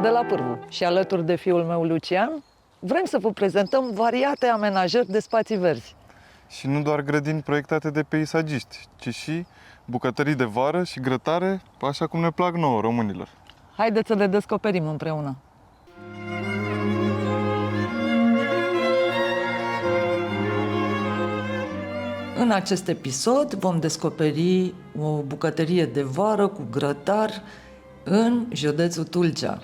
Adela Pârvu și alături de fiul meu Lucian vrem să vă prezentăm variate amenajări de spații verzi. Și nu doar grădini proiectate de peisagiști, ci și bucătării de vară și grătare, așa cum ne plac nouă, românilor. Haideți să le descoperim împreună! În acest episod vom descoperi o bucătărie de vară cu grătar în județul Tulcea.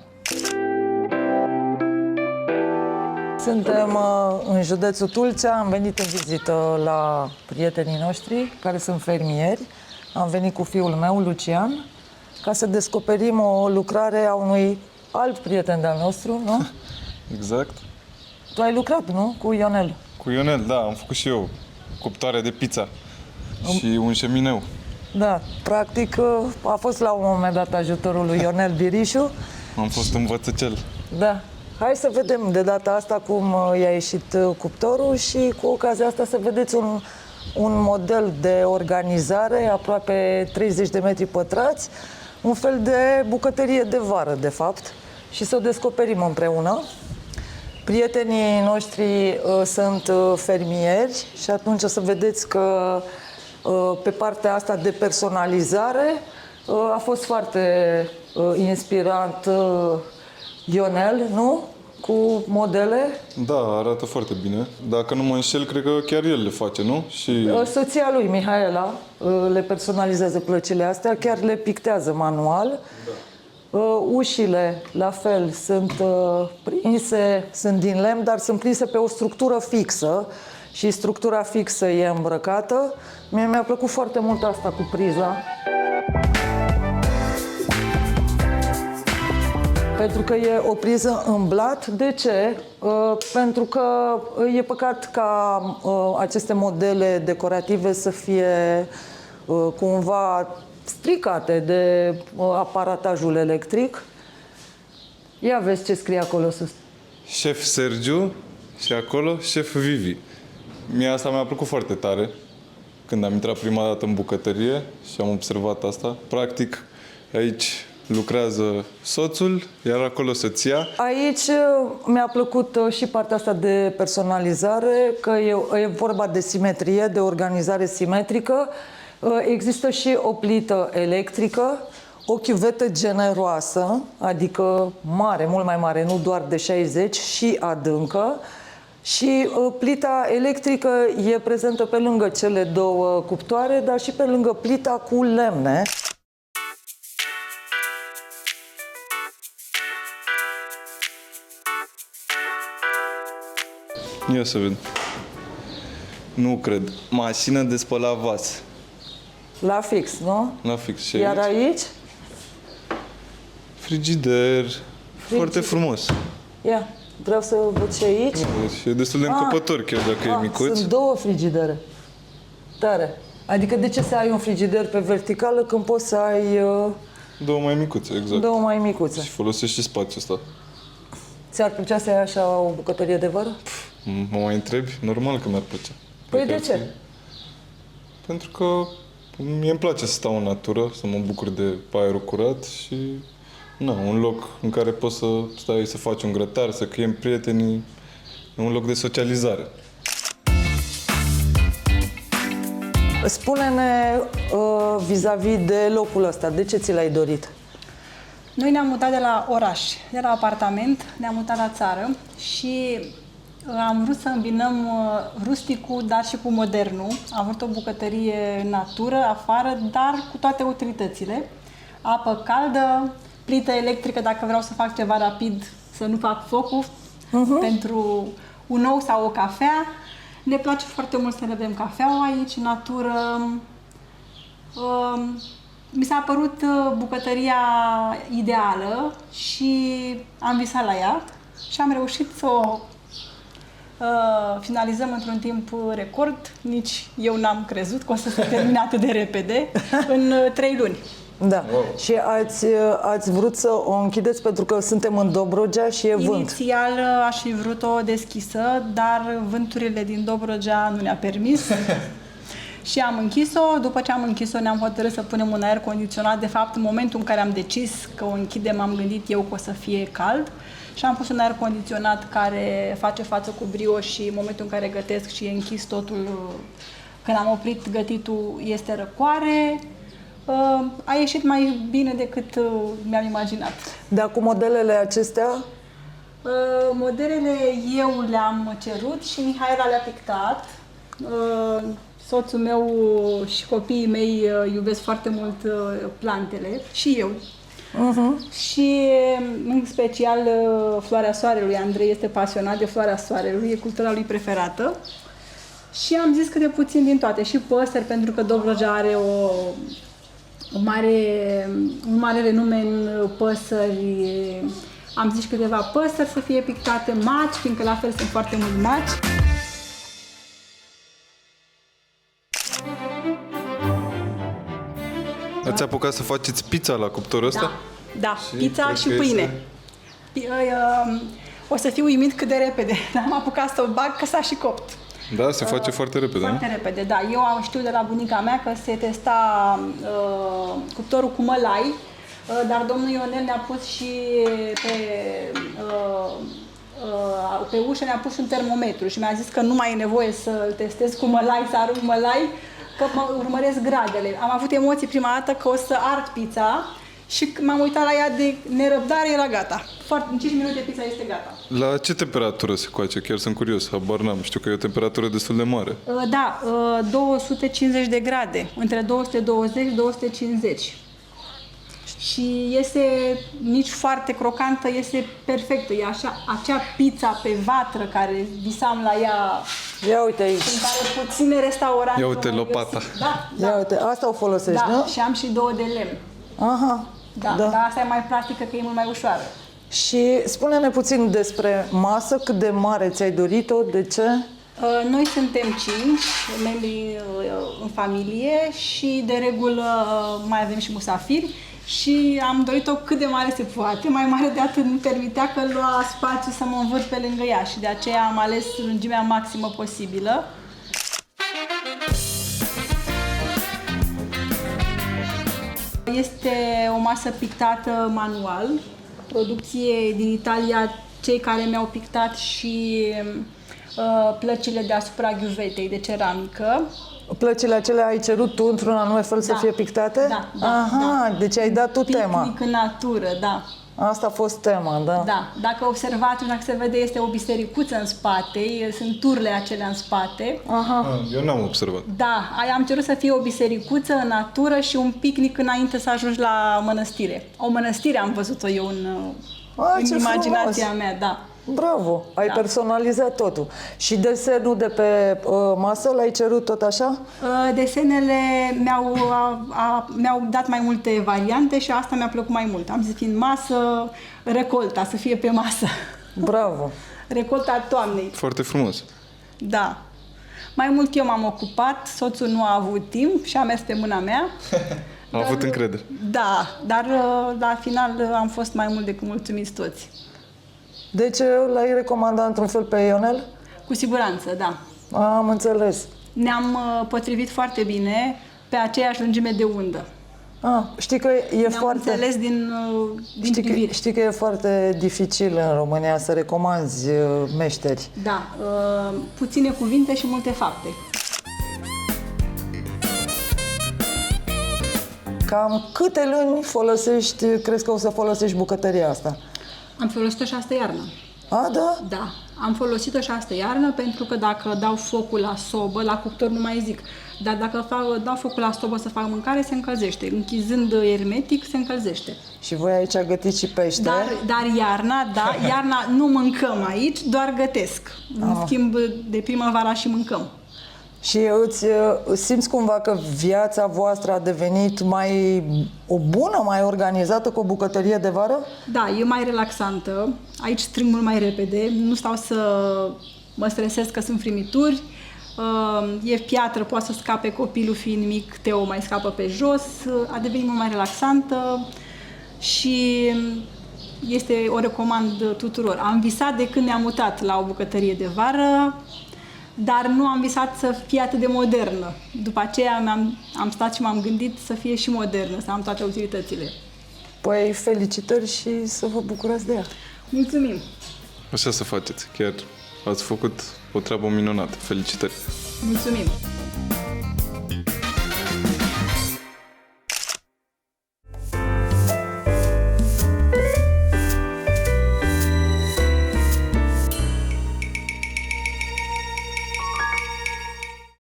Suntem în județul Tulcea, am venit în vizită la prietenii noștri care sunt fermieri. Am venit cu fiul meu, Lucian, ca să descoperim o lucrare a unui alt prieten de-al nostru, nu? Exact. Tu ai lucrat, nu? Cu Ionel. Cu Ionel, da, am făcut și eu cuptoare de pizza și un șemineu. Da, practic a fost la un moment dat ajutorul lui Ionel Birișu. Am fost învățăcel. Da. Hai să vedem de data asta cum i-a ieșit cuptorul și cu ocazia asta să vedeți un model de organizare, aproape 30 de metri pătrați, un fel de bucătărie de vară, de fapt, și să o descoperim împreună. Prietenii noștri sunt fermieri și atunci o să vedeți că pe partea asta de personalizare a fost foarte inspirant Ionel, nu? Cu modele. Da, arată foarte bine. Dacă nu mă înșel, cred că chiar el le face, nu? Și Soția lui, Mihaela, le personalizează plăcile astea, chiar le pictează manual. Da. Ușile, la fel, sunt prinse, sunt din lemn, dar sunt prinse pe o structură fixă și structura fixă e îmbrăcată. Mie mi-a plăcut foarte mult asta cu priza. Pentru că e o priză în blat. De ce? Pentru că e păcat ca aceste modele decorative să fie cumva stricate de aparatajul electric. Ia vezi ce scrie acolo sus. șef Sergiu și acolo șef Vivi. Mie asta mi-a plăcut foarte tare când am intrat prima dată în bucătărie și am observat asta. Practic, aici lucrează soțul, iar acolo soția. Aici mi-a plăcut și partea asta de personalizare, că e vorba de simetrie, de organizare simetrică. Există și o plită electrică, o chiuvetă generoasă, adică mare, mult mai mare, nu doar de 60, și adâncă. Și plita electrică e prezentă pe lângă cele două cuptoare, dar și pe lângă plita cu lemne. Ia să vedem. Nu cred. Mașină de spălat vas. La fix, nu? La fix. Și Iar aici? Frigider. Foarte frumos. Ia, vreau să văd și aici. Și e destul de încăpător, chiar dacă e micuț. Sunt două frigidere. Tare. Adică de ce să ai un frigider pe verticală când poți să ai Două mai micuțe, exact. două mai micuțe? Și folosești și spațiul ăsta. Ți-ar plăcea să ai așa o bucătărie de vară? Mă mai întrebi? Normal că mi-ar plăcea. Păi de ce? Pentru că mie îmi place să stau în natură, să mă bucur de aerul curat și un loc în care poți să stai să faci un grătar, să chem prietenii, un loc de socializare. Spune-ne vis-a-vis de locul ăsta, de ce ți l-ai dorit? Noi ne-am mutat de la oraș, de la apartament, ne-am mutat la țară și am vrut să îmbinăm rusticul, dar și cu modernul. Am vrut o bucătărie în natură, afară, dar cu toate utilitățile. Apă caldă, plită electrică dacă vreau să fac ceva rapid, să nu fac focul, pentru un ou sau o cafea. Ne place foarte mult să ne bem cafeaua aici, în natură. Mi s-a părut bucătăria ideală și am visat la ea și am reușit să o finalizăm într-un timp record. Nici eu n-am crezut că o să se termine atât de repede, în 3 luni. Da. Wow. Și ați vrut să o închideți pentru că suntem în Dobrogea și e vânt. Inițial aș fi vrut-o deschisă, dar vânturile din Dobrogea nu ne-a permis. Și am închis-o. După ce am închis-o, ne-am hotărât să punem un aer condiționat. De fapt, în momentul în care am decis că o închidem, am gândit eu că o să fie cald. Și am pus un aer condiționat care face față cu brio și în momentul în care gătesc și e închis totul, când am oprit gătitul, este răcoare. A ieșit mai bine decât mi-am imaginat. Dar cu modelele acestea, Modelele eu le-am cerut și Mihaela le-a pictat. Soțul meu și copiii mei iubesc foarte mult plantele și eu. Și în special floarea soarelui. Andrei este pasionat de floarea soarelui, e cultura lui preferată. Și am zis câte puțin din toate, și păsări, pentru că Dobrogea are un mare renume în păsări. Am zis câteva păsări să fie pictate, maci, fiindcă la fel sunt foarte mulți maci. Ați apucat să faceți pizza la cuptorul ăsta? Da, Și pizza cred și că pâine. O să fiu uimit cât de repede. Am apucat să o bag, că s-a și copt. Da, se face foarte repede, Foarte nu? repede, da. Eu știu de la bunica mea că se testa cuptorul cu mălai, dar domnul Ionel ne-a pus și pe ușă ne-a pus un termometru și mi-a zis că nu mai e nevoie să-l testez cu mălai, să arunc mălai, că urmăresc gradele. Am avut emoții prima dată că o să ard pizza și m-am uitat la ea de nerăbdare, era gata. În 5 minute pizza este gata. La ce temperatură se coace? Chiar sunt curios, habar n-am. Știu că e o temperatură destul de mare. Da, 250 de grade, între 220 și 250. Și iese nici foarte crocantă, iese perfectă. E așa, acea pizza pe vatră care visam la ea, ia uite aici. în care puține restaurante. Ia uite au lopata. găsit. Da, Ia uite, asta o folosești, da, nu? și am și 2 de lemn. Aha, Da, dar asta e mai plastică, că e mult mai ușoară. Și spune-ne puțin despre masă, cât de mare ți-ai dorit-o, de ce? Noi suntem 5 membri în familie și de regulă mai avem și musafiri și am dorit-o cât de mare se poate, mai mare de atât nu permitea că lua spațiu să mă învârt pe lângă ea și de aceea am ales lungimea maximă posibilă. Este o masă pictată manual, producție din Italia, cei care mi-au pictat și plăcile deasupra ghiuvetei de ceramică. Plăcile acelea ai cerut tu într-un anume fel să Da. fie pictate? Da, Aha, da. deci ai dat tu tema. Picnic în natură, da. Asta a fost tema, da. Da, dacă observați, dacă se vede, este o bisericuță în spate, sunt turle acelea în spate. Aha. Eu n-am observat. Da, am cerut să fie o bisericuță în natură și un picnic înainte să ajungi la mănăstire. O mănăstire am văzut-o eu în ce imaginația frumos. mea, da. Bravo, ai Da. personalizat totul. Și desenul de pe masă l-ai cerut tot așa? Desenele mi-au dat mai multe variante și asta mi-a plăcut mai mult. Am zis, fiind masă, recolta, să fie pe masă. Bravo. Recolta toamnei, Foarte frumos. da. Mai mult eu m-am ocupat, soțul nu a avut timp și a mers pe mâna mea. Am avut încredere. Da, dar la final am fost mai mult decât mulțumiți toți. Deci l-ai recomandat într-un fel pe Ionel? Cu siguranță, da. Am înțeles. Ne-am potrivit foarte bine pe aceeași lungime de undă. Știi că e Ne-am foarte... înțeles din privire. Știi că e foarte dificil în România să recomanzi meșteri. Da, puține cuvinte și multe fapte. Cam câte luni crezi că o să folosești bucătăria asta? Am folosit-o și astă iarnă. A, da? Da, am folosit-o și astă iarnă pentru că dacă dau focul la sobă, la cuptor nu mai zic, dar dacă dau focul la sobă să fac mâncare, se încălzește. Închizând ermetic, se încălzește. Și voi aici gătiți și pește? Dar iarna nu mâncăm aici, doar gătesc. În schimb, de primăvara și mâncăm. Și îți simți cumva că viața voastră a devenit mai bună, mai organizată cu o bucătărie de vară? Da, e mai relaxantă. Aici strâng mult mai repede. Nu stau să mă stresez că sunt frimituri. E piatră, poate să scape copilul fiind mic, Teo mai scapă pe jos. A devenit mult mai relaxantă și o recomand tuturor. Am visat de când ne-am mutat la o bucătărie de vară. dar nu am visat să fie atât de modernă. După aceea am stat și m-am gândit să fie și modernă, să am toate utilitățile. Păi felicitări și să vă bucurați de ea. Mulțumim! Așa să faceți. Chiar ați făcut o treabă minunată. Felicitări! Mulțumim!